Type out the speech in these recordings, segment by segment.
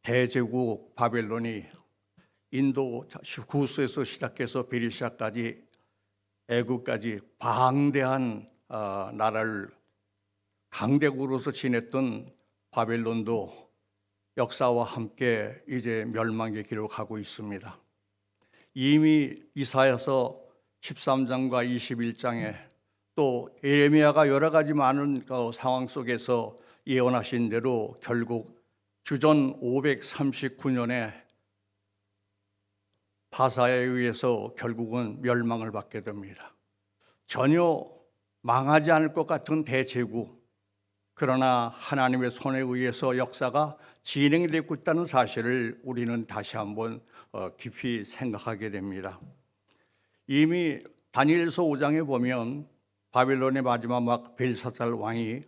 대제국 바벨론이 인도 구스에서 시작해서 베르시아까지 애국까지 방대한 나라를 강대국으로서 지냈던 바벨론도 역사와 함께 이제 멸망의 길을 가고 있습니다. 이미 이사야서 13장과 21장에 또 예레미야가 여러 가지 많은 상황 속에서 예언하신 대로 결국 주전 539년에 바사에 의해서 결국은 멸망을 받게 됩니다. 전혀 망하지 않을 것 같은 대제국, 그러나 하나님의 손에 의해서 역사가 진행되고 있다는 사실을 우리는 다시 한번 깊이 생각하게 됩니다. 이미 다니엘서 5장에 보면 바벨론의 마지막 벨사살 왕이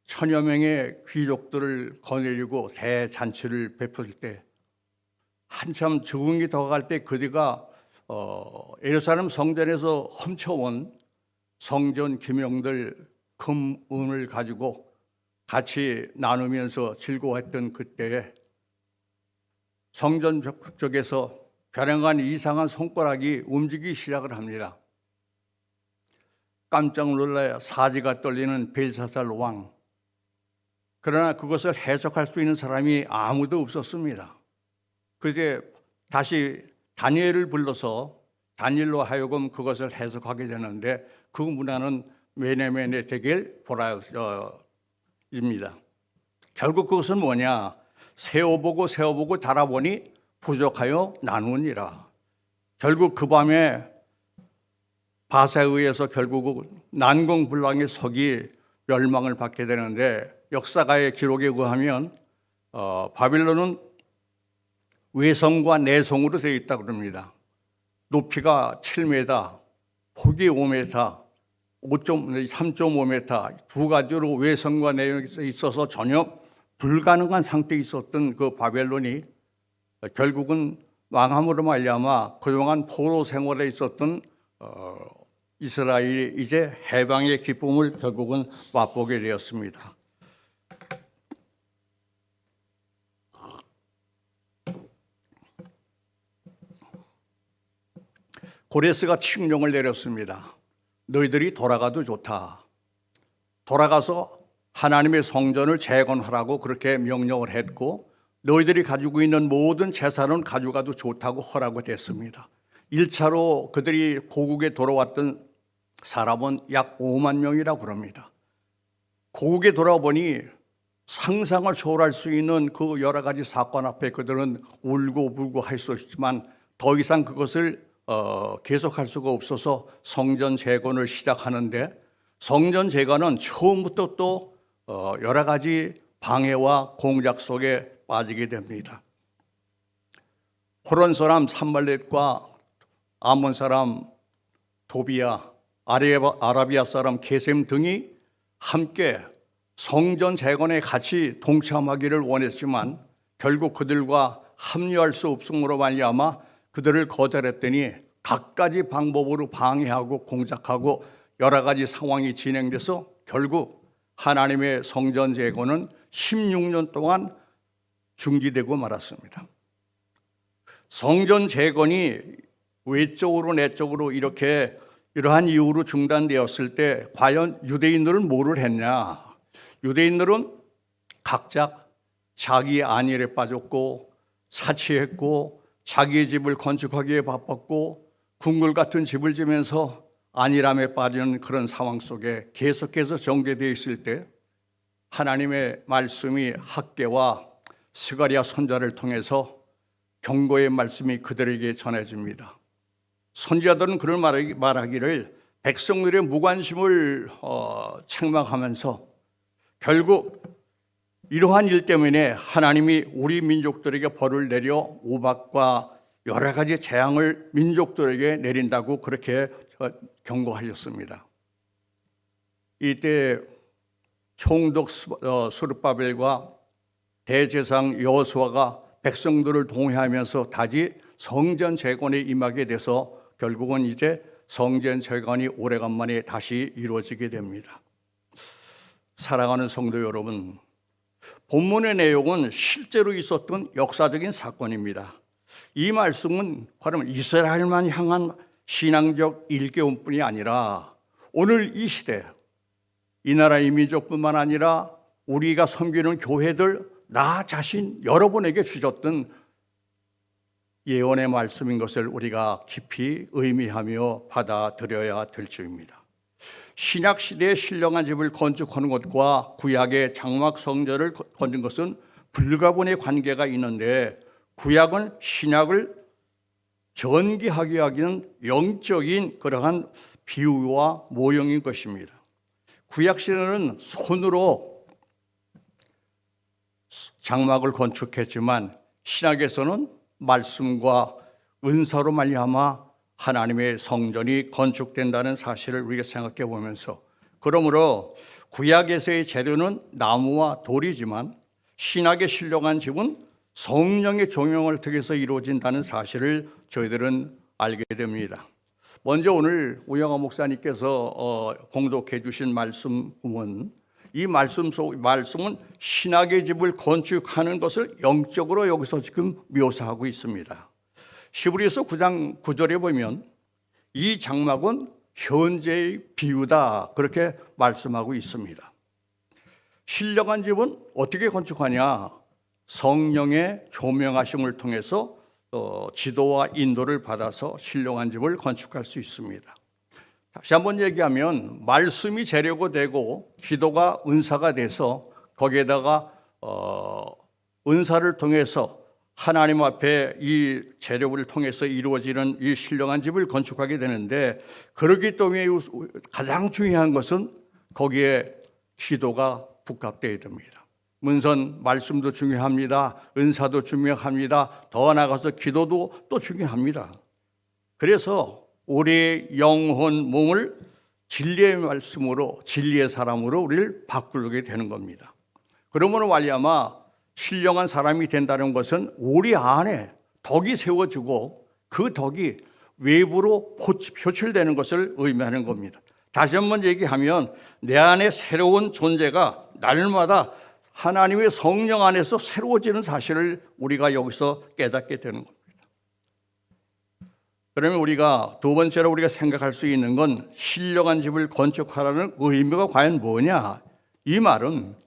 1000여 명의 귀족들을 거느리고 대잔치를 베풀 때 한참 적응이 더 갈 때 그들가 예루살렘 성전에서 훔쳐온 성전 기명들 금, 은을 가지고 같이 나누면서 즐거워했던 그때에 성전 쪽에서 벼랑간 이상한 손가락이 움직이기 시작을 합니다. 깜짝 놀라야 사지가 떨리는 벨사살 왕. 그러나 그것을 해석할 수 있는 사람이 아무도 없었습니다. 그때 다시 다니엘을 불러서 다니엘로 하여금 그것을 해석하게 되는데 그 문화는 메네메네 데겔 보라입니다. 결국 그것은 뭐냐? 세어보고 달아보니 부족하여 나누니라. 결국 그 밤에 바사에 의해서 결국 난공불락의 석이 멸망을 받게 되는데 역사가의 기록에 의하면 바빌론은 외성과 내성으로 되어 있다고 합니다. 높이가 7m, 폭이 5m, 3.5m 두 가지로 외성과 내성에 있어서 전혀 불가능한 상태에 있었던 그 바벨론이 결국은 망함으로 말미암아 그동안 포로 생활에 있었던 이스라엘이 이제 해방의 기쁨을 결국은 맛보게 되었습니다. 고레스가 칙령을 내렸습니다. 너희들이 돌아가도 좋다. 돌아가서 하나님의 성전을 재건하라고 그렇게 명령을 했고 너희들이 가지고 있는 모든 재산은 가져가도 좋다고 허락을 했습니다. 1차로 그들이 고국에 돌아왔던 사람은 약 5만 명이라고 그럽니다. 고국에 돌아보니 상상을 초월할 수 있는 그 여러 가지 사건 앞에 그들은 울고불고 할 수 있지만 더 이상 그것을 계속할 수가 없어서 성전 재건을 시작하는데 성전 재건은 처음부터 또 여러 가지 방해와 공작 속에 빠지게 됩니다. 호론 사람 산발렛과 아몬 사람 도비야, 아라비아 사람 게셈 등이 함께 성전 재건에 같이 동참하기를 원했지만 결국 그들과 합류할 수 없음으로 말미암아 그들을 거절했더니 갖가지 방법으로 방해하고 공작하고 여러 가지 상황이 진행돼서 결국 하나님의 성전 재건은 16년 동안 중지되고 말았습니다. 성전 재건이 외적으로 내적으로 이러한 이유로 중단되었을 때 과연 유대인들은 뭐를 했냐? 유대인들은 각자 자기 안일에 빠졌고 사치했고 자기의 집을 건축하기에 바빴고 궁궐 같은 집을 지면서 안일함에 빠지는 그런 상황 속에 계속해서 정제되어 있을 때 하나님의 말씀이 학개와 스가랴 선지자를 통해서 경고의 말씀이 그들에게 전해집니다. 선지자들은 그런 말하기를 백성들의 무관심을 책망하면서 결국 이러한 일 때문에 하나님이 우리 민족들에게 벌을 내려 우박과 여러 가지 재앙을 민족들에게 내린다고 그렇게 경고하셨습니다. 이때 총독 스룹바벨과 대제사장 여호수아가 백성들을 동회하면서 다시 성전 재건에 임하게 돼서 결국은 이제 성전 재건이 오래간만에 다시 이루어지게 됩니다. 사랑하는 성도 여러분, 본문의 내용은 실제로 있었던 역사적인 사건입니다. 이 말씀은 바로 이스라엘만 향한 신앙적 일깨움뿐이 아니라 오늘 이 시대 이 나라 이민족뿐만 아니라 우리가 섬기는 교회들 나 자신 여러분에게 주셨던 예언의 말씀인 것을 우리가 깊이 의미하며 받아들여야 될 줄입니다. 신약 시대에 신령한 집을 건축하는 것과 구약의 장막 성전을 건진 것은 불가분의 관계가 있는데 구약은 신약을 전개하기 위한 영적인 그러한 비유와 모형인 것입니다. 구약 시대는 손으로 장막을 건축했지만 신약에서는 말씀과 은사로 말미암아 하나님의 성전이 건축된다는 사실을 우리가 생각해 보면서, 그러므로 구약에서의 재료는 나무와 돌이지만 신약의 신령한 집은 성령의 종용을 통해서 이루어진다는 사실을 저희들은 알게 됩니다. 먼저 오늘 우영아 목사님께서 공독해 주신 말씀은 이 말씀은 신약의 집을 건축하는 것을 영적으로 여기서 지금 묘사하고 있습니다. 히브리서 9장 9절에 보면 이 장막은 현재의 비유다 그렇게 말씀하고 있습니다. 신령한 집은 어떻게 건축하냐? 성령의 조명하심을 통해서 지도와 인도를 받아서 신령한 집을 건축할 수 있습니다. 다시 한번 얘기하면 말씀이 재료가 되고 기도가 은사가 돼서 거기에다가 은사를 통해서 하나님 앞에 이 재료를 통해서 이루어지는 이 신령한 집을 건축하게 되는데, 그러기 때문에 가장 중요한 것은 거기에 기도가 부각되어야 됩니다. 문선 말씀도 중요합니다. 은사도 중요합니다. 더 나아가서 기도도 또 중요합니다. 그래서 우리의 영혼 몸을 진리의 말씀으로 진리의 사람으로 우리를 바꾸게 되는 겁니다. 그러므로 말미암아 신령한 사람이 된다는 것은 우리 안에 덕이 세워지고 그 덕이 외부로 표출되는 것을 의미하는 겁니다. 다시 한번 얘기하면 내 안에 새로운 존재가 날마다 하나님의 성령 안에서 새로워지는 사실을 우리가 여기서 깨닫게 되는 겁니다. 그러면 우리가 두 번째로 우리가 생각할 수 있는 건 신령한 집을 건축하라는 의미가 과연 뭐냐? 이 말은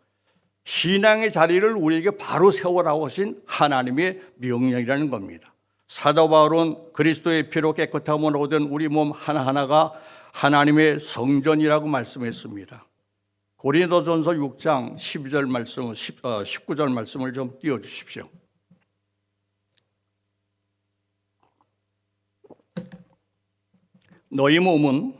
신앙의 자리를 우리에게 바로 세우라고 하신 하나님의 명령이라는 겁니다. 사도 바울은 그리스도의 피로 깨끗함을 얻은 우리 몸 하나하나가 하나님의 성전이라고 말씀했습니다. 고린도전서 6장 12절 말씀, 19절 말씀을 좀 띄워주십시오. 너희 몸은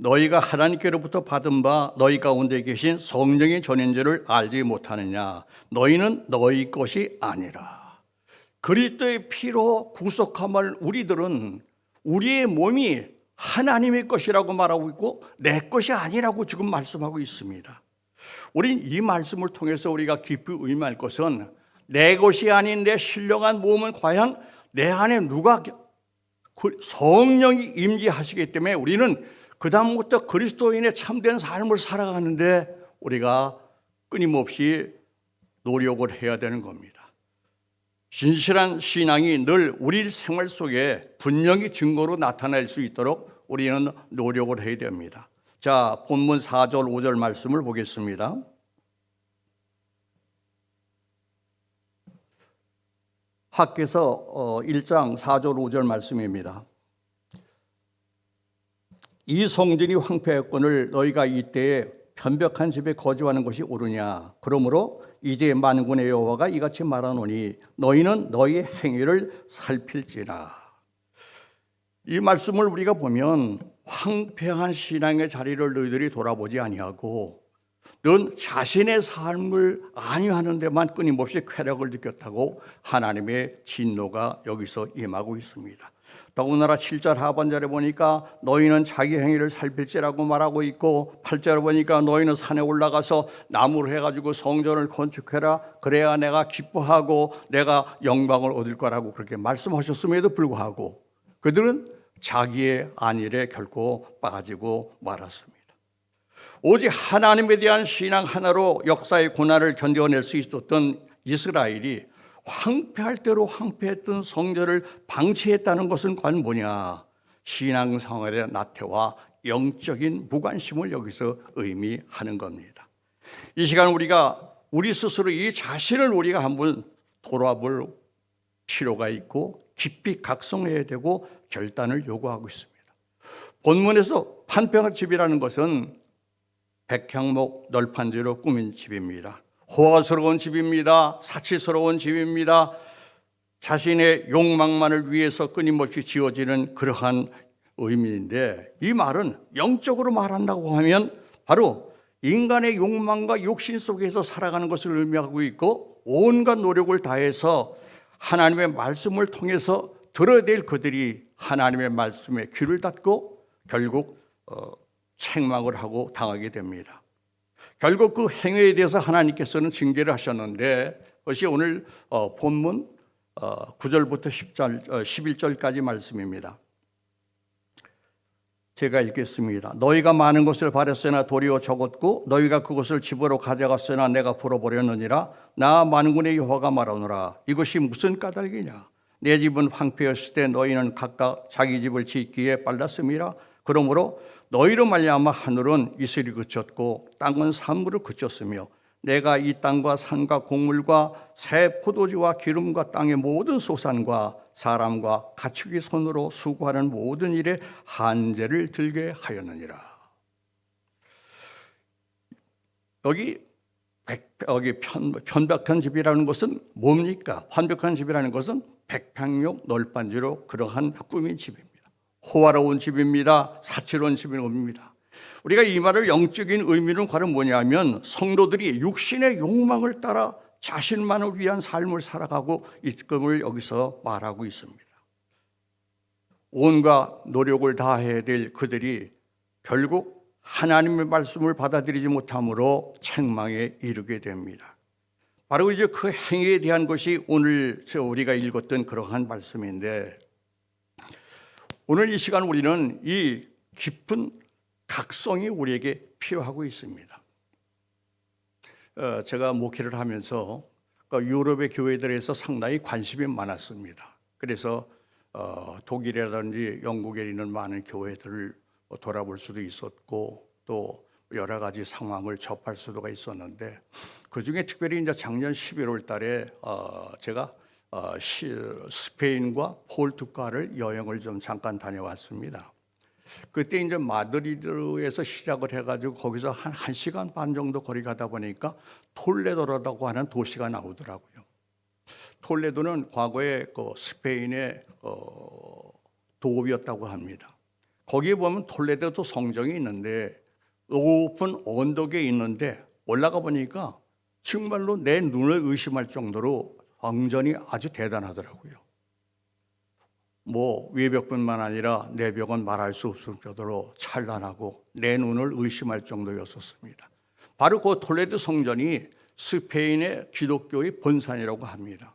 너희가 하나님께로부터 받은 바 너희 가운데 계신 성령의 전인 줄을 알지 못하느냐? 너희는 너희 것이 아니라. 그리스도의 피로 구속함을 우리들은 우리의 몸이 하나님의 것이라고 말하고 있고 내 것이 아니라고 지금 말씀하고 있습니다. 우린 이 말씀을 통해서 우리가 깊이 의미할 것은 내 것이 아닌 내 신령한 몸은 과연 내 안에 누가 성령이 임재하시기 때문에 우리는 그 다음부터 그리스도인의 참된 삶을 살아가는데 우리가 끊임없이 노력을 해야 되는 겁니다. 진실한 신앙이 늘 우리 생활 속에 분명히 증거로 나타날 수 있도록 우리는 노력을 해야 됩니다. 자, 본문 4절 5절 말씀을 보겠습니다. 학개서 1장 4절 5절 말씀입니다. 이 성전이 황폐했거늘 너희가 이때에 편벽한 집에 거주하는 것이 옳으냐? 그러므로 이제 만군의 여호와가 이같이 말하노니 너희는 너희의 행위를 살필지라. 이 말씀을 우리가 보면 황폐한 신앙의 자리를 너희들이 돌아보지 아니하고 넌 자신의 삶을 안위하는 데만 끊임없이 쾌락을 느꼈다고 하나님의 진노가 여기서 임하고 있습니다. 더군다나 7절 하반절에 보니까 너희는 자기 행위를 살필지라고 말하고 있고 8절에 보니까 너희는 산에 올라가서 나무를 해가지고 성전을 건축해라. 그래야 내가 기뻐하고 내가 영광을 얻을 거라고 그렇게 말씀하셨음에도 불구하고 그들은 자기의 안일에 결코 빠지고 말았습니다. 오직 하나님에 대한 신앙 하나로 역사의 고난을 견뎌낼 수 있었던 이스라엘이 황폐할 대로 황폐했던 성전을 방치했다는 것은 과연 뭐냐? 신앙생활의 나태와 영적인 무관심을 여기서 의미하는 겁니다. 이 시간 우리 스스로 이 자신을 우리가 한번 돌아볼 필요가 있고 깊이 각성해야 되고 결단을 요구하고 있습니다. 본문에서 판평한 집이라는 것은 백향목 널판지로 꾸민 집입니다. 호화스러운 집입니다. 사치스러운 집입니다. 자신의 욕망만을 위해서 끊임없이 지어지는 그러한 의미인데, 이 말은 영적으로 말한다고 하면 바로 인간의 욕망과 욕심 속에서 살아가는 것을 의미하고 있고, 온갖 노력을 다해서 하나님의 말씀을 통해서 들어야 될 그들이 하나님의 말씀에 귀를 닫고 결국 책망을 하고 당하게 됩니다. 결국 그 행위에 대해서 하나님께서는 징계를 하셨는데, 그것이 오늘 본문 9절부터 11절까지 말씀입니다. 제가 읽겠습니다. 너희가 많은 것을 바랬으나 도리어 적었고 너희가 그것을 집으로 가져갔으나 내가 풀어버렸느니라. 나 만군의 여호와가 말하노라. 이것이 무슨 까닭이냐? 내 집은 황폐했을 때 너희는 각각 자기 집을 짓기에 빨랐음이라. 그러므로 너희로 말미암아 하늘은 이슬이 그쳤고 땅은 산물을 그쳤으며 내가 이 땅과 산과 곡물과 새 포도주와 기름과 땅의 모든 소산과 사람과 가축이 손으로 수고하는 모든 일에 한제를 들게 하였느니라. 여기 편백한 집이라는 것은 뭡니까? 완벽한 집이라는 것은 백향목 널판지로 그러한 꾸민 집입니다. 호화로운 집입니다. 사치로운 집입니다. 우리가 이 말을 영적인 의미는 과연 뭐냐면 성도들이 육신의 욕망을 따라 자신만을 위한 삶을 살아가고 있음을 여기서 말하고 있습니다. 온갖 노력을 다해야 될 그들이 결국 하나님의 말씀을 받아들이지 못함으로 책망에 이르게 됩니다. 바로 이제 그 행위에 대한 것이 오늘 우리가 읽었던 그러한 말씀인데, 오늘 이 시간 우리는 이 깊은 각성이 우리에게 필요하고 있습니다. 제가 목회를 하면서 유럽의 교회들에서 상당히 관심이 많았습니다. 그래서 독일이라든지 영국에 있는 많은 교회들을 돌아볼 수도 있었고 또 여러 가지 상황을 접할 수가 있었는데, 그중에 특별히 이제 작년 11월 달에 제가 스페인과 포르투갈을 여행을 좀 잠깐 다녀왔습니다. 그때 이제 마드리드에서 시작을 해가지고 거기서 한 1시간 반 정도 거리 가다 보니까 톨레도라고 하는 도시가 나오더라고요. 톨레도는 과거에 그 스페인의 도읍이었다고 합니다. 거기에 보면 톨레도 성정이 있는데 높은 언덕에 있는데 올라가 보니까 정말로 내 눈을 의심할 정도로 성전이 아주 대단하더라고요. 뭐 외벽뿐만 아니라 내벽은 말할 수 없을 정도로 찬란하고 내 눈을 의심할 정도였었습니다. 바로 그 톨레도 성전이 스페인의 기독교의 본산이라고 합니다.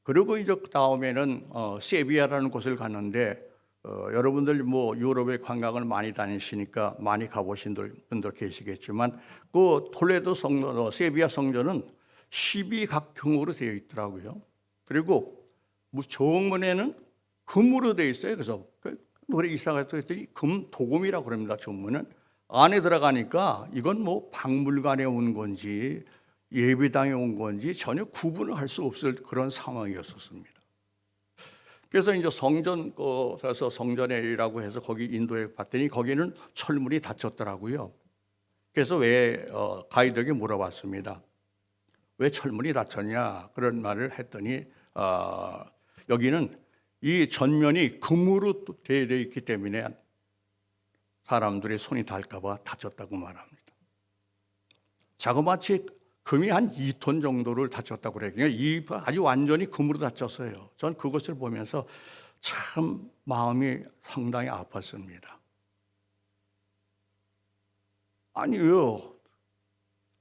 그리고 이제 그 다음에는 세비야라는 곳을 갔는데 여러분들 뭐 유럽에 관광을 많이 다니시니까 많이 가보신 분들 계시겠지만 그 톨레도 성전, 세비야 성전은 12각형으로 되어 있더라고요. 그리고 뭐 정문에는 금으로 되어 있어요. 그래서 노래 이사가서 했더니 금 도금이라고 그럽니다. 정문은 안에 들어가니까 이건 뭐 박물관에 온 건지 예배당에 온 건지 전혀 구분을 할 수 없을 그런 상황이었었습니다. 그래서 이제 그래서 성전이라고 해서 거기 인도에 봤더니 거기는 철문이 닫혔더라고요. 그래서 왜 가이드에게 물어봤습니다. 왜 철문이 닫혔냐 그런 말을 했더니 여기는 이 전면이 금으로 되어 있기 때문에 사람들의 손이 닿을까 봐 닫혔다고 말합니다. 자그마치 금이 한 2톤 정도를 닫혔다고 그래요. 아주 완전히 금으로 닫혔어요. 전 그것을 보면서 참 마음이 상당히 아팠습니다. 아니요.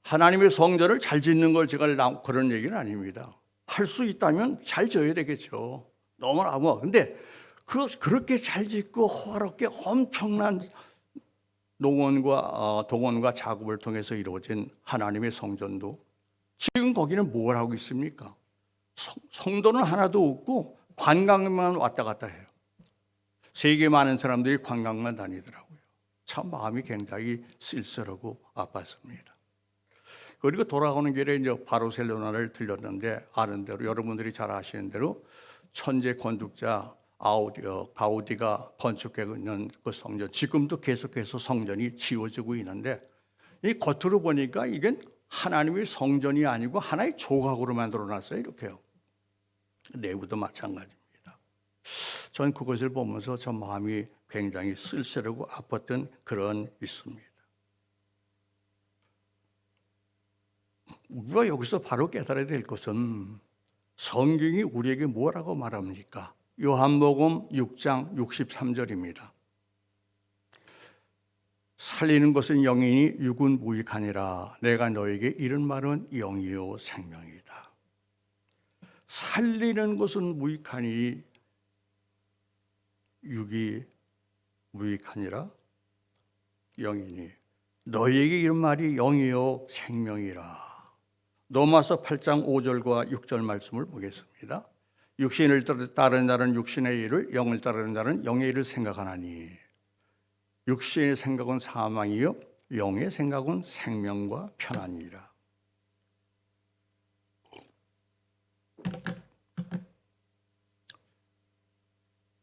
하나님의 성전을 잘 짓는 걸 제가 그런 얘기는 아닙니다. 할 수 있다면 잘 지어야 되겠죠. 너무나 근데 그렇게 잘 짓고 호화롭게 엄청난 동원과 작업을 통해서 이루어진 하나님의 성전도 지금 거기는 뭘 하고 있습니까? 성도는 하나도 없고 관광만 왔다 갔다 해요. 세계 많은 사람들이 관광만 다니더라고요. 참 마음이 굉장히 쓸쓸하고 아팠습니다. 그리고 돌아오는 길에 이제 바르셀로나를 들렸는데, 아는 대로 여러분들이 잘 아시는 대로 천재 건축자 가우디가 건축해 있는 그 성전, 지금도 계속해서 성전이 지어지고 있는데, 이 겉으로 보니까 이건 하나님의 성전이 아니고 하나의 조각으로 만들어놨어요. 이렇게요. 내부도 마찬가지입니다. 전 그것을 보면서 저 마음이 굉장히 쓸쓸하고 아팠던 그런 있습니다. 우리가 여기서 바로 깨달아야 될 것은 성경이 우리에게 뭐라고 말합니까? 요한복음 6장 63절입니다. 살리는 것은 영이니 육은 무익하니라. 내가 너에게 이른 말은 영이요 생명이다. 살리는 것은 무익하니 육이 무익하니라. 영이니 너에게 이른 말이 영이요 생명이라. 로마서 8장 5절과 6절 말씀을 보겠습니다. 육신을 따르는 자는 육신의 일을, 영을 따르는 자는 영의 일을 생각하나니 육신의 생각은 사망이요 영의 생각은 생명과 편안이라.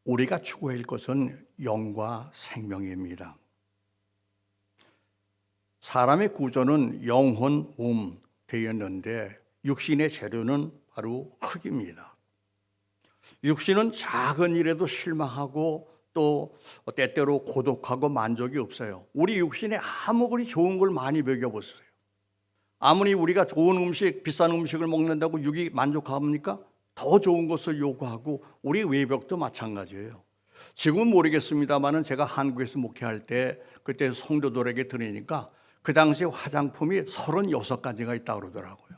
우리가 추구할 것은 영과 생명입니다. 사람의 구조는 영혼, 몸 되었는데 육신의 재료는 바로 흙입니다. 육신은 작은 일에도 실망하고 또 때때로 고독하고 만족이 없어요. 우리 육신에 아무리 좋은 걸 많이 먹여보세요. 아무리 우리가 좋은 음식, 비싼 음식을 먹는다고 육이 만족합니까? 더 좋은 것을 요구하고 우리 외벽도 마찬가지예요. 지금은 모르겠습니다만은 제가 한국에서 목회할 때 그때 성도들에게 들으니까 그 당시 화장품이 36가지가 있다고 그러더라고요.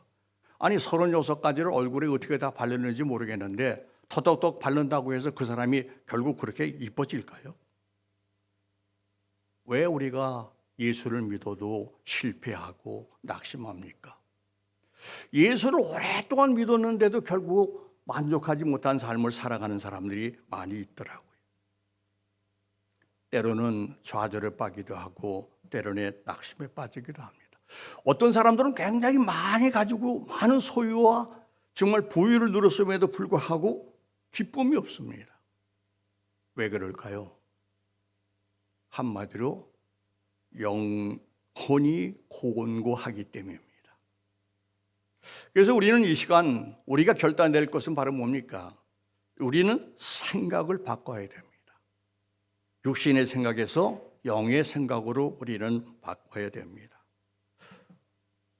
아니 36가지를 얼굴에 어떻게 다 바르는지 모르겠는데 터덕덕 바른다고 해서 그 사람이 결국 그렇게 이뻐질까요? 왜 우리가 예수를 믿어도 실패하고 낙심합니까? 예수를 오랫동안 믿었는데도 결국 만족하지 못한 삶을 살아가는 사람들이 많이 있더라고요. 때로는 좌절에 빠지기도 하고 때로는 낙심에 빠지기도 합니다. 어떤 사람들은 굉장히 많이 가지고 많은 소유와 정말 부유를 누렸음에도 불구하고 기쁨이 없습니다. 왜 그럴까요? 한마디로 영혼이 곤고하기 때문입니다. 그래서 우리는 이 시간 우리가 결단될 것은 바로 뭡니까? 우리는 생각을 바꿔야 됩니다. 육신의 생각에서 영의 생각으로 우리는 바꿔야 됩니다.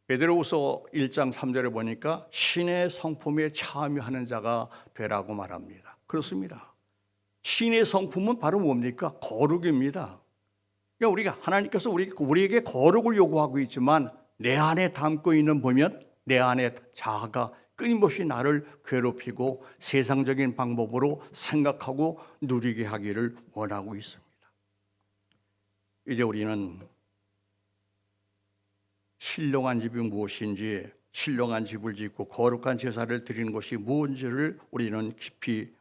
베드로후서 1장 3절에 보니까 신의 성품에 참여하는 자가 되라고 말합니다. 그렇습니다. 신의 성품은 바로 뭡니까? 거룩입니다. 그러니까 우리가 하나님께서 우리에게 거룩을 요구하고 있지만 내 안에 담고 있는 보면 내 안에 자아가 끊임없이 나를 괴롭히고 세상적인 방법으로 생각하고 누리게 하기를 원하고 있습니다. 이제 우리는 신령한 집이 무엇인지, 신령한 집을 짓고 거룩한 제사를 드리는 것이 무엇인지를 우리는 깊이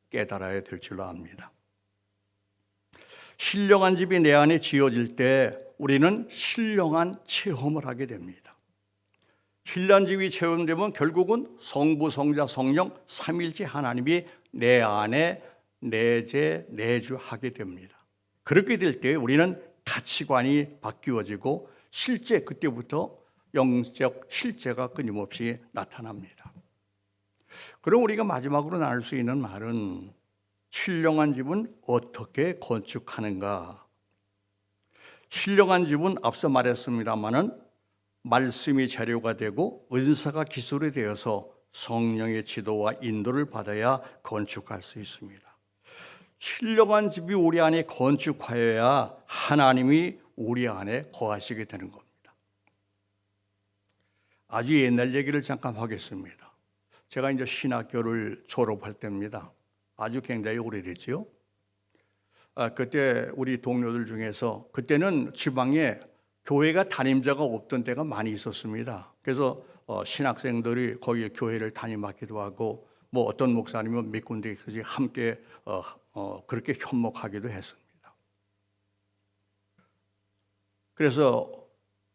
깨달아야 될 줄로 압니다. 신령한 집이 내 안에 지어질 때 우리는 신령한 체험을 하게 됩니다. 신령한 집이 체험되면 결국은 성부, 성자, 성령 삼일체 하나님이 내 안에 내주하게 됩니다. 그렇게 될 때 우리는 가치관이 바뀌어지고 실제 그때부터 영적 실제가 끊임없이 나타납니다. 그럼 우리가 마지막으로 나눌 수 있는 말은 신령한 집은 어떻게 건축하는가? 신령한 집은 앞서 말했습니다마는 말씀이 재료가 되고 은사가 기술이 되어서 성령의 지도와 인도를 받아야 건축할 수 있습니다. 신령한 집이 우리 안에 건축하여야 하나님이 우리 안에 거하시게 되는 겁니다. 아주 옛날 얘기를 잠깐 하겠습니다. 제가 이제 신학교를 졸업할 때입니다. 아주 굉장히 오래됐죠. 그때 우리 동료들 중에서 그때는 지방에 교회가 담임자가 없던 때가 많이 있었습니다. 그래서 신학생들이 거기 교회를 담임하기도 하고 뭐 어떤 목사님은 몇 군데까지 함께 그렇게 현목하기도 했습니다. 그래서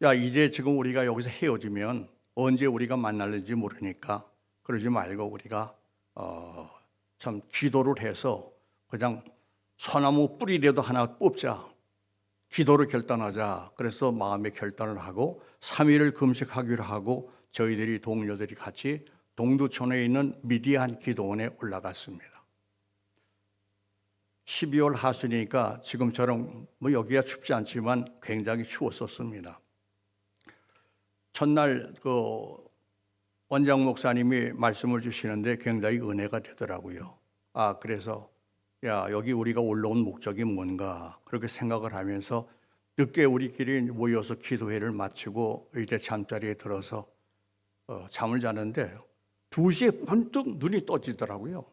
야 이제 지금 우리가 여기서 헤어지면 언제 우리가 만날는지 모르니까 그러지 말고 우리가 참 기도를 해서 그냥 소나무 뿌리라도 하나 뽑자. 기도를 결단하자. 그래서 마음의 결단을 하고 3일을 금식하기로 하고 저희들이 동료들이 같이 동두천에 있는 미디안 기도원에 올라갔습니다. 12월 하순이니까 지금처럼 뭐 여기가 춥지 않지만 굉장히 추웠었습니다. 첫날 그 원장 목사님이 말씀을 주시는데 굉장히 은혜가 되더라고요. 그래서 야 여기 우리가 올라온 목적이 뭔가 그렇게 생각을 하면서 늦게 우리끼리 모여서 기도회를 마치고 이제 잠자리에 들어서 잠을 자는데 2시에 번뜩 눈이 떠지더라고요.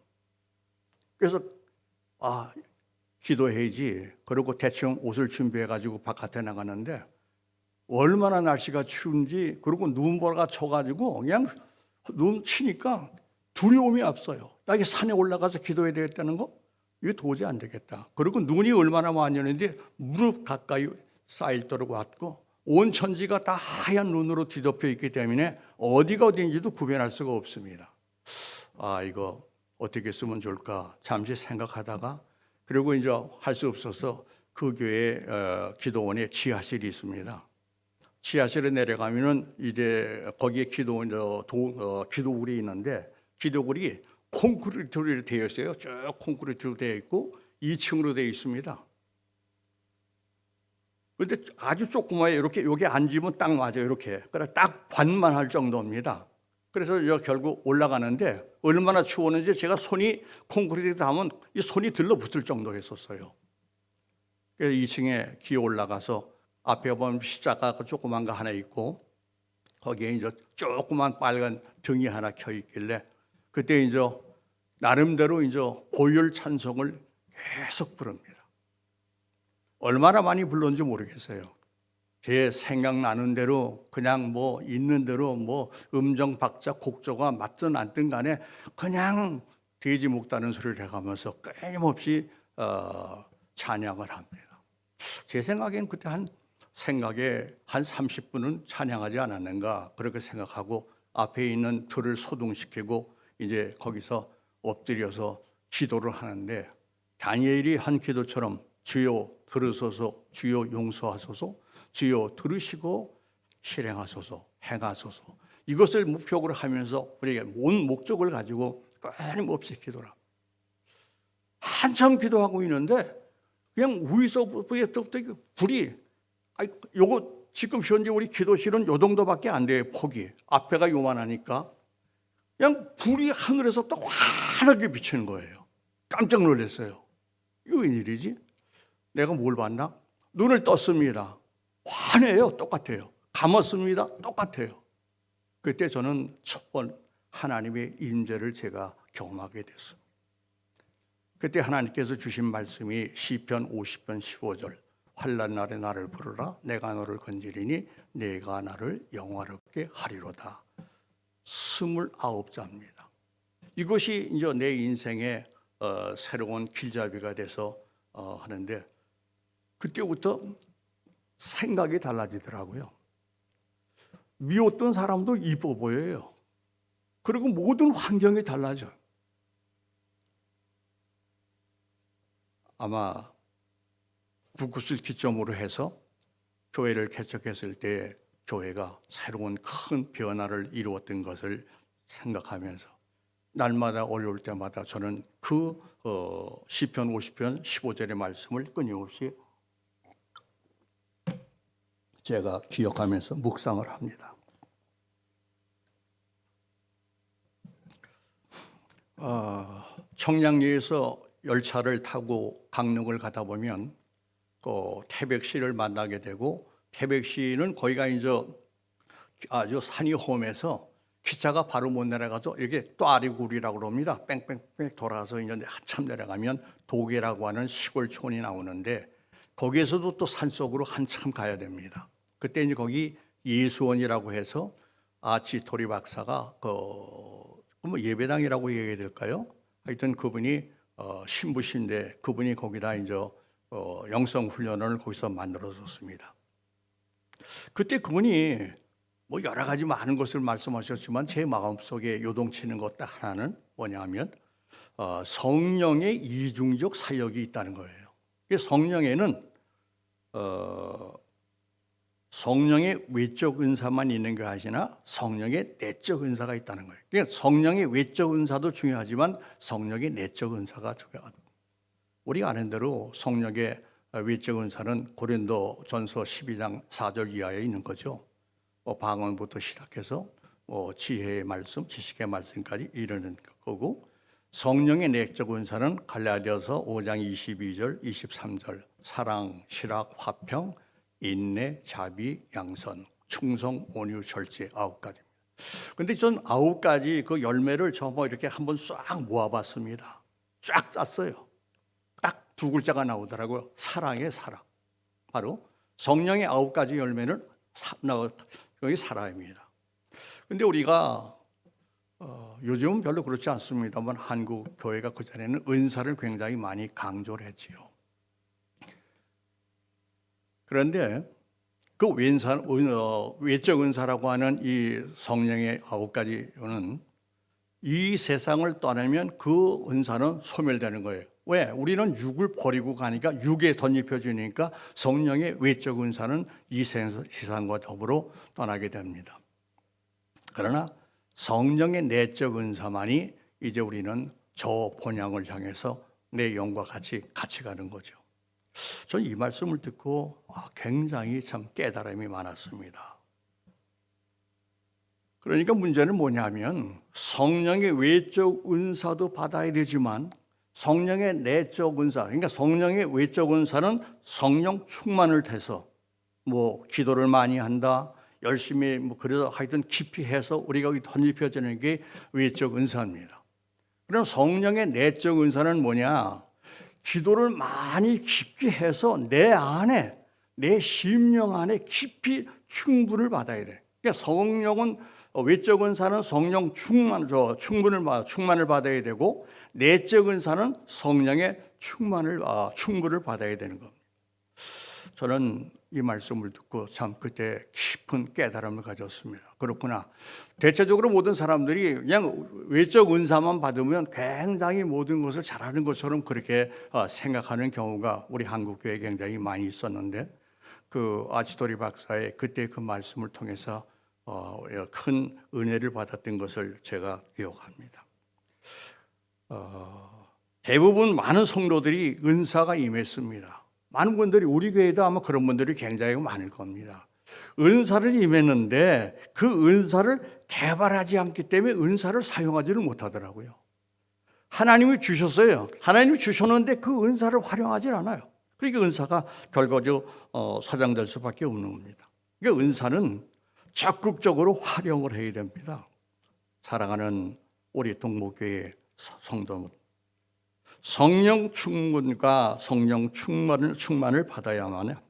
그래서 기도해야지. 그리고 대충 옷을 준비해가지고 바깥에 나가는데 얼마나 날씨가 추운지 그리고 눈보라가 쳐가지고 그냥 눈 치니까 두려움이 앞서요. 나 이게 산에 올라가서 기도해야 되겠다는 거? 이거 도저히 안 되겠다. 그리고 눈이 얼마나 많이 오는데 무릎 가까이 쌓일도록 왔고 온 천지가 다 하얀 눈으로 뒤덮여 있기 때문에 어디가 어딘지도 구별할 수가 없습니다. 이거 어떻게 쓰면 좋을까 잠시 생각하다가 그리고 이제 할 수 없어서 그 교회 기도원에 지하실이 있습니다. 지하실에 내려가면은 이제 거기에 기도굴이 있는데 기도굴이 콘크리트로 되어 있어요. 쭉 콘크리트로 되어 있고 2층으로 되어 있습니다. 그런데 아주 조그마해. 이렇게 여기 앉으면 딱 맞아요. 이렇게. 그래 딱 반만 할 정도입니다. 그래서 결국 올라가는데 얼마나 추웠는지 제가 손이 콘크리트에 닿으면 이 손이 들러붙을 정도였었어요. 그래서 2층에 기어 올라가서 앞에 보면 십자가 조그만 거 하나 있고 거기에 이제 조그만 빨간 등이 하나 켜 있길래 그때 이제 나름대로 이제 고열 찬송을 계속 부릅니다. 얼마나 많이 불렀는지 모르겠어요. 제 생각나는 대로 그냥 뭐 있는 대로 뭐 음정 박자 곡조가 맞든 안 든 간에 그냥 돼지 목다는 소리를 해가면서 끊임없이 찬양을 합니다. 제 생각엔 그때 한 30분은 찬양하지 않았는가 그렇게 생각하고 앞에 있는 틀을 소등시키고 이제 거기서 엎드려서 기도를 하는데 다니엘이 한 기도처럼 주여 들으소서 주여 용서하소서 주여 들으시고 실행하소서 행하소서 이것을 목표로 하면서 우리가 온 목적을 가지고 끊임없이 기도를 합니다. 한참 기도하고 있는데 그냥 위에서부터 불이 요거 지금 현재 우리 기도실은 요 정도밖에 안 돼요. 폭이 앞에가 요만하니까 그냥 불이 하늘에서 또 환하게 비치는 거예요. 깜짝 놀랐어요. 이거 웬일이지? 내가 뭘 봤나? 눈을 떴습니다. 환해요. 똑같아요. 감았습니다. 똑같아요. 그때 저는 첫 번 하나님의 임재를 제가 경험하게 됐습니다. 그때 하나님께서 주신 말씀이 시편 50편 15절 환난 날에 나를 부르라 내가 너를 건지리니 내가 나를 영화롭게 하리로다. 29자입니다. 이것이 이제 내 인생의 새로운 길잡이가 돼서 하는데 그때부터 생각이 달라지더라고요. 미웠던 사람도 이뻐 보여요. 그리고 모든 환경이 달라져요. 아마 그것을 기점으로 해서 교회를 개척했을 때 교회가 새로운 큰 변화를 이루었던 것을 생각하면서 날마다 어려울 때마다 저는 그 시편 50편 15절의 말씀을 끊임없이 제가 기억하면서 묵상을 합니다. 청량리에서 열차를 타고 강릉을 가다 보면 그 태백시를 만나게 되고 태백시는 거기가 이제 아주 산이 험해서 기차가 바로 못 내려가서 이게 또아리굴이라고 그럽니다. 뺑뺑뺑 돌아서 이제 한참 내려가면 도계라고 하는 시골촌이 나오는데 거기에서도 또 산속으로 한참 가야 됩니다. 그때 이제 거기 예수원이라고 해서 아치토리 박사가 뭐 예배당이라고 얘기해야 될까요? 하여튼 그분이 신부신데 그분이 거기다 이제 영성 훈련을 거기서 만들어줬습니다. 그때 그분이 뭐 여러 가지 많은 것을 말씀하셨지만 제 마음속에 요동치는 것 딱 하나는 뭐냐면 성령의 이중적 사역이 있다는 거예요. 성령에는 성령의 외적 은사만 있는 게 아니라 성령의 내적 은사가 있다는 거예요. 그러니까 성령의 외적 은사도 중요하지만 성령의 내적 은사가 중요하다. 우리가 아는 대로 성령의 외적 은사는 고린도전서 12장 4절 이하에 있는 거죠. 방언부터 시작해서 지혜의 말씀, 지식의 말씀까지 이르는 거고, 성령의 내적 은사는 갈라디아서 5장 22절, 23절 사랑, 실학, 화평, 인내, 자비, 양선, 충성, 온유, 절제 9가지입니다. 근데 전 9가지 그 열매를 저 이렇게 한번 싹 모아봤습니다. 쫙 짰어요. 딱 두 글자가 나오더라고요. 사랑의 사랑. 바로 성령의 9가지 열매는 여기 사랑입니다. 근데 우리가 요즘은 별로 그렇지 않습니다만 한국 교회가 그전에는 은사를 굉장히 많이 강조를 했지요. 그런데 그 외적 은사라고 하는 이 성령의 9가지는 이 세상을 떠나면 그 은사는 소멸되는 거예요. 왜? 우리는 육을 버리고 가니까 육에 덧입혀지니까 성령의 외적 은사는 이 세상과 더불어 떠나게 됩니다. 그러나 성령의 내적 은사만이 이제 우리는 저 본향을 향해서 내 영과 같이 가는 거죠. 저는 이 말씀을 듣고 굉장히 참 깨달음이 많았습니다. 그러니까 문제는 뭐냐면 성령의 외적 은사도 받아야 되지만 성령의 내적 은사, 그러니까 성령의 외적 은사는 성령 충만을 해서 뭐 기도를 많이 한다, 열심히 그래서 하여튼 깊이 해서 우리가 여기 덧입혀지는 게 외적 은사입니다. 그럼 성령의 내적 은사는 뭐냐? 기도를 많이 깊게 해서 내 안에, 내 심령 안에 깊이 충분을 받아야 돼. 그러니까 성령은 외적 은사는 성령 충만을 받아야 되고 내적 은사는 성령의 충분을 받아야 되는 겁니다. 저는 이 말씀을 듣고 참 그때 깊은 깨달음을 가졌습니다. 그렇구나. 대체적으로 모든 사람들이 그냥 외적 은사만 받으면 굉장히 모든 것을 잘하는 것처럼 그렇게 생각하는 경우가 우리 한국 교회에 굉장히 많이 있었는데 그 아치토리 박사의 그때 그 말씀을 통해서 큰 은혜를 받았던 것을 제가 기억합니다. 대부분 많은 성도들이 은사가 임했습니다. 많은 분들이 우리 교회도 아마 그런 분들이 굉장히 많을 겁니다. 은사를 임했는데 그 은사를 개발하지 않기 때문에 은사를 사용하지를 못하더라고요. 하나님이 주셨어요. 하나님이 주셨는데 그 은사를 활용하지 않아요. 그러니까 은사가 결과적으로 사장될 수밖에 없는 겁니다. 그러니까 은사는 적극적으로 활용을 해야 됩니다. 사랑하는 우리 동목교회 성도들, 성령 충만과 성령 충만을 받아야만 합니다.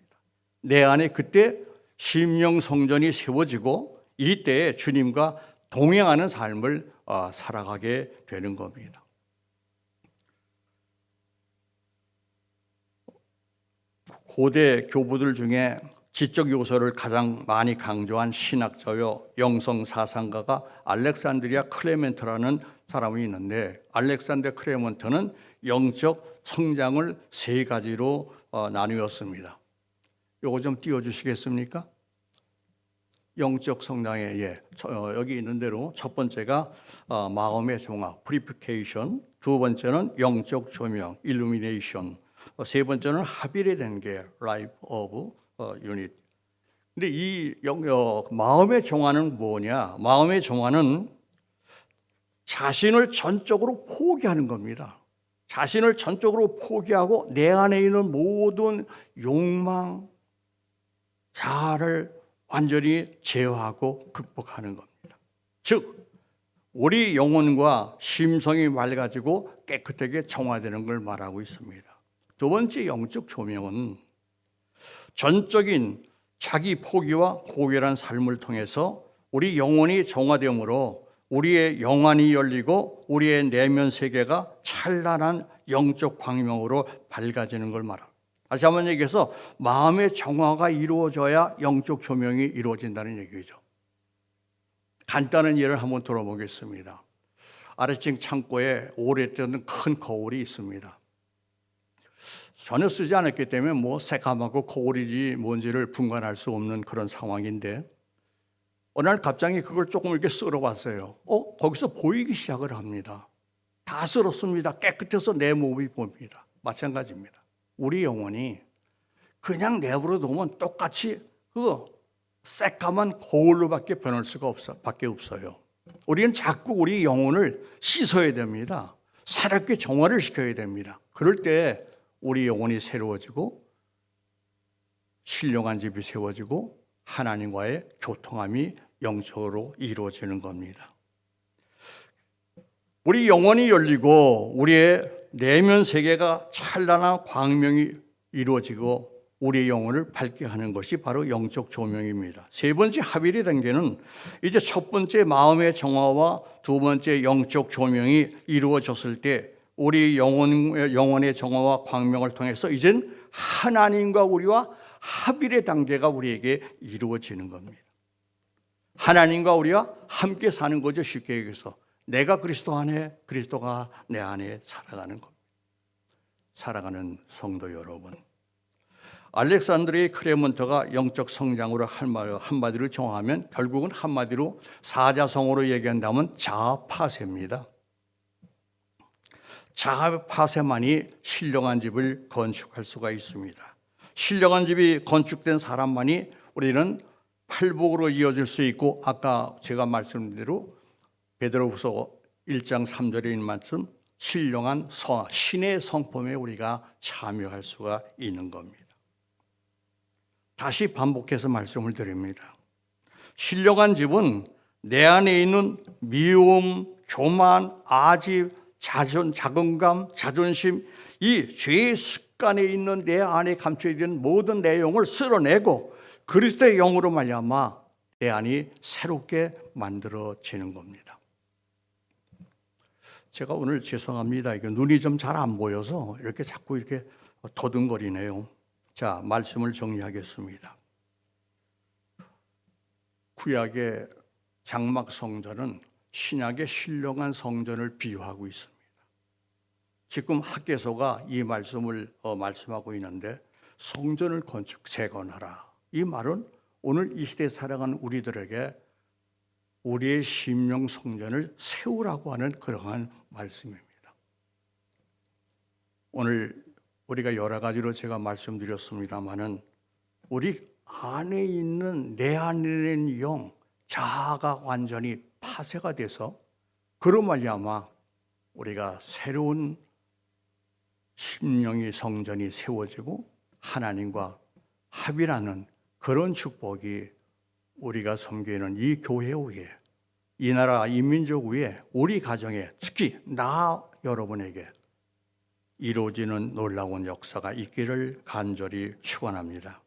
내 안에 그때 심령 성전이 세워지고 이때 주님과 동행하는 삶을 살아가게 되는 겁니다. 고대 교부들 중에 지적 요소를 가장 많이 강조한 신학자요 영성 사상가가 알렉산드리아 클레멘트라는 사람이 있는데, 알렉산더 클레멘트는 영적 성장을 3가지로 나누었습니다. 요거 좀 띄워주시겠습니까? 영적 성장의 여기 있는 대로 첫 번째가 마음의 종합, purification, 두 번째는 영적 조명, illumination, 세 번째는 합일이 된 게 life of unit. 근데 이 마음의 종화는 뭐냐? 마음의 종화는 자신을 전적으로 포기하는 겁니다. 자신을 전적으로 포기하고 내 안에 있는 모든 욕망, 자아를 완전히 제어하고 극복하는 겁니다. 즉 우리 영혼과 심성이 맑아지고 깨끗하게 정화되는 걸 말하고 있습니다. 두 번째 영적 조명은 전적인 자기 포기와 고결한 삶을 통해서 우리 영혼이 정화되므로 우리의 영안이 열리고 우리의 내면 세계가 찬란한 영적 광명으로 밝아지는 걸 말합니다. 다시 한번 얘기해서 마음의 정화가 이루어져야 영적 조명이 이루어진다는 얘기죠. 간단한 예를 한번 들어보겠습니다. 아래층 창고에 오래된 큰 거울이 있습니다. 전혀 쓰지 않았기 때문에 새까맣고 거울이지 뭔지를 분간할 수 없는 그런 상황인데 어느 날 갑자기 그걸 조금 이렇게 쓸어봤어요. 거기서 보이기 시작을 합니다. 다 쓸었습니다. 깨끗해서 내 몸이 보입니다. 마찬가지입니다. 우리 영혼이 그냥 내버려 두면 똑같이 그 새까만 거울로밖에 변할 수가 밖에 없어요. 우리는 자꾸 우리 영혼을 씻어야 됩니다. 새롭게 정화를 시켜야 됩니다. 그럴 때 우리 영혼이 새로워지고 신령한 집이 세워지고 하나님과의 교통함이 영적으로 이루어지는 겁니다. 우리 영혼이 열리고 우리의 내면 세계가 찬란한 광명이 이루어지고 우리의 영혼을 밝게 하는 것이 바로 영적 조명입니다. 세 번째 하빌의 단계는 이제 첫 번째 마음의 정화와 두 번째 영적 조명이 이루어졌을 때 우리 영혼의 정화와 광명을 통해서 이젠 하나님과 우리와 하빌의 단계가 우리에게 이루어지는 겁니다. 하나님과 우리와 함께 사는 거죠. 쉽게 얘기해서 내가 그리스도 안에, 그리스도가 내 안에 살아가는 겁니다. 살아가는 성도 여러분, 알렉산드리의 크레몬트가 영적 성장으로 한마디로 정하면 결국은 한마디로 사자성어로 얘기한다면 자아파세입니다. 자아파세만이 신령한 집을 건축할 수가 있습니다. 신령한 집이 건축된 사람만이 우리는 팔복으로 이어질 수 있고 아까 제가 말씀드린 대로 베드로후서 1장 3절에 있는 말씀 신령한 신의 성품에 우리가 참여할 수가 있는 겁니다. 다시 반복해서 말씀을 드립니다. 신령한 집은 내 안에 있는 미움, 교만, 아집, 자긍감, 자존심, 이 죄의 습관에 있는 내 안에 감춰 있는 모든 내용을 쓸어내고 그리스도의 영으로 말미암아 내 안이 새롭게 만들어지는 겁니다. 제가 오늘 죄송합니다. 이게 눈이 좀 잘 안 보여서 이렇게 자꾸 이렇게 더듬거리네요. 자, 말씀을 정리하겠습니다. 구약의 장막 성전은 신약의 신령한 성전을 비유하고 있습니다. 지금 학개서가 이 말씀을 말씀하고 있는데 성전을 재건하라. 이 말은 오늘 이 시대에 살아가는 우리들에게 우리의 심령 성전을 세우라고 하는 그러한 말씀입니다. 오늘 우리가 여러 가지로 제가 말씀드렸습니다마는 우리 안에 있는 내 안에 있는 영, 자아가 완전히 파쇄가 돼서 그로 말미암아 우리가 새로운 심령의 성전이 세워지고 하나님과 합일하는 그런 축복이 우리가 섬기는 이 교회 위에, 이 나라 이 민족 위에, 우리 가정에, 특히 나 여러분에게 이루어지는 놀라운 역사가 있기를 간절히 축원합니다.